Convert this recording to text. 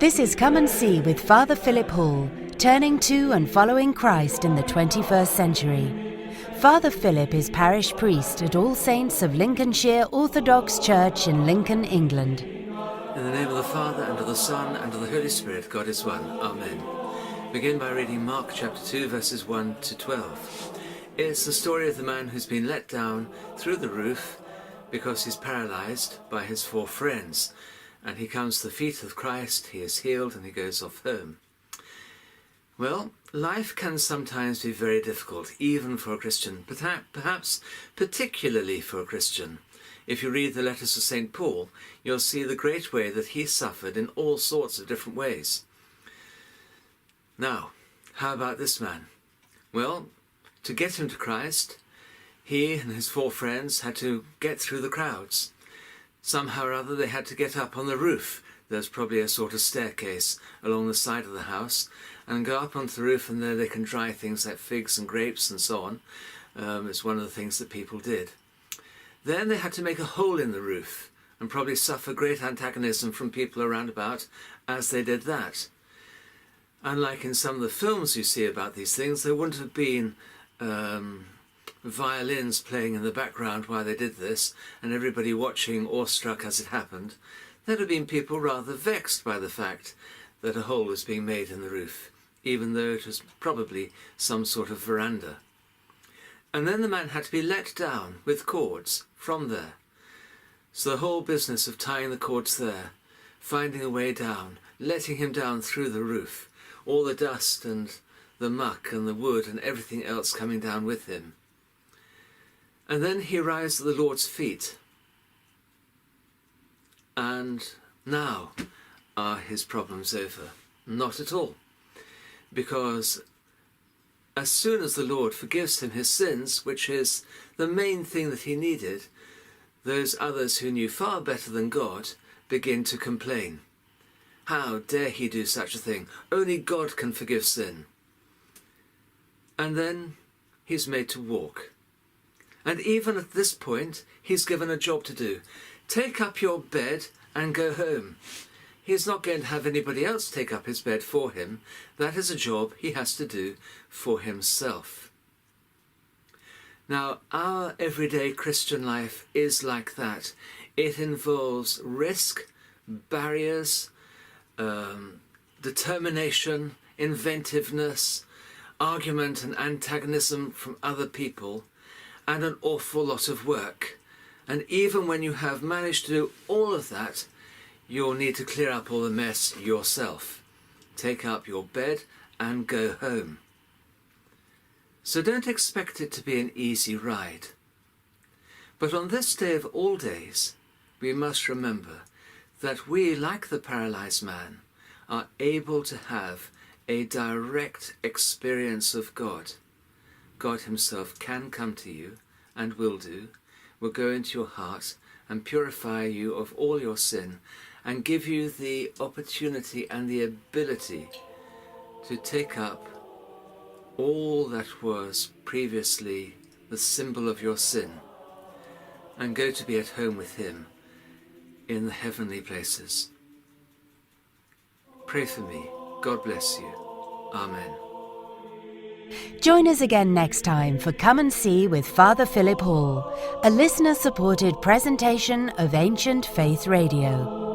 This is Come and See with Father Philip Hall, turning to and following Christ in the 21st century. Father Philip is parish priest at All Saints of Lincolnshire Orthodox Church in Lincoln, England. In the name of the Father, and of the Son, and of the Holy Spirit, God is one. Amen. Begin by reading Mark chapter 2, verses 1 to 12. It's the story of the man who's been let down through the roof because he's paralyzed by his 4 friends. And he comes to the feet of Christ, he is healed, and he goes off home. Well, life can sometimes be very difficult, even for a Christian, perhaps particularly for a Christian. If you read the letters of St. Paul, you'll see the great way that he suffered in all sorts of different ways. Now, how about this man? Well, to get him to Christ, he and his 4 friends had to get through the crowds. Somehow or other they had to get up on the roof. There's probably a sort of staircase along the side of the house, and go up onto the roof, and there they can dry things like figs and grapes and so on. It's one of the things that people did. Then they had to make a hole in the roof and probably suffer great antagonism from people around about as they did that. Unlike in some of the films you see about these things, there wouldn't have been violins playing in the background while they did this, and everybody watching awestruck as it happened. There'd have been people rather vexed by the fact that a hole was being made in the roof, even though it was probably some sort of veranda. And then the man had to be let down with cords from there. So the whole business of tying the cords there, finding a way down, letting him down through the roof, all the dust and the muck and the wood and everything else coming down with him. And then he arrives at the Lord's feet. And now are his problems over? Not at all. Because as soon as the Lord forgives him his sins, which is the main thing that he needed, those others who knew far better than God begin to complain. How dare he do such a thing? Only God can forgive sin. And then he's made to walk. And even at this point, he's given a job to do. Take up your bed and go home. He's not going to have anybody else take up his bed for him. That is a job he has to do for himself. Now, our everyday Christian life is like that. It involves risk, barriers, determination, inventiveness, argument and antagonism from other people, and an awful lot of work. And even when you have managed to do all of that, you'll need to clear up all the mess yourself. Take up your bed and go home. So don't expect it to be an easy ride. But on this day of all days, we must remember that we, like the paralyzed man, are able to have a direct experience of God. God himself can come to you, and will go into your heart and purify you of all your sin, and give you the opportunity and the ability to take up all that was previously the symbol of your sin, and go to be at home with him in the heavenly places. Pray for me. God bless you. Amen. Join us again next time for Come and See with Father Philip Hall, a listener-supported presentation of Ancient Faith Radio.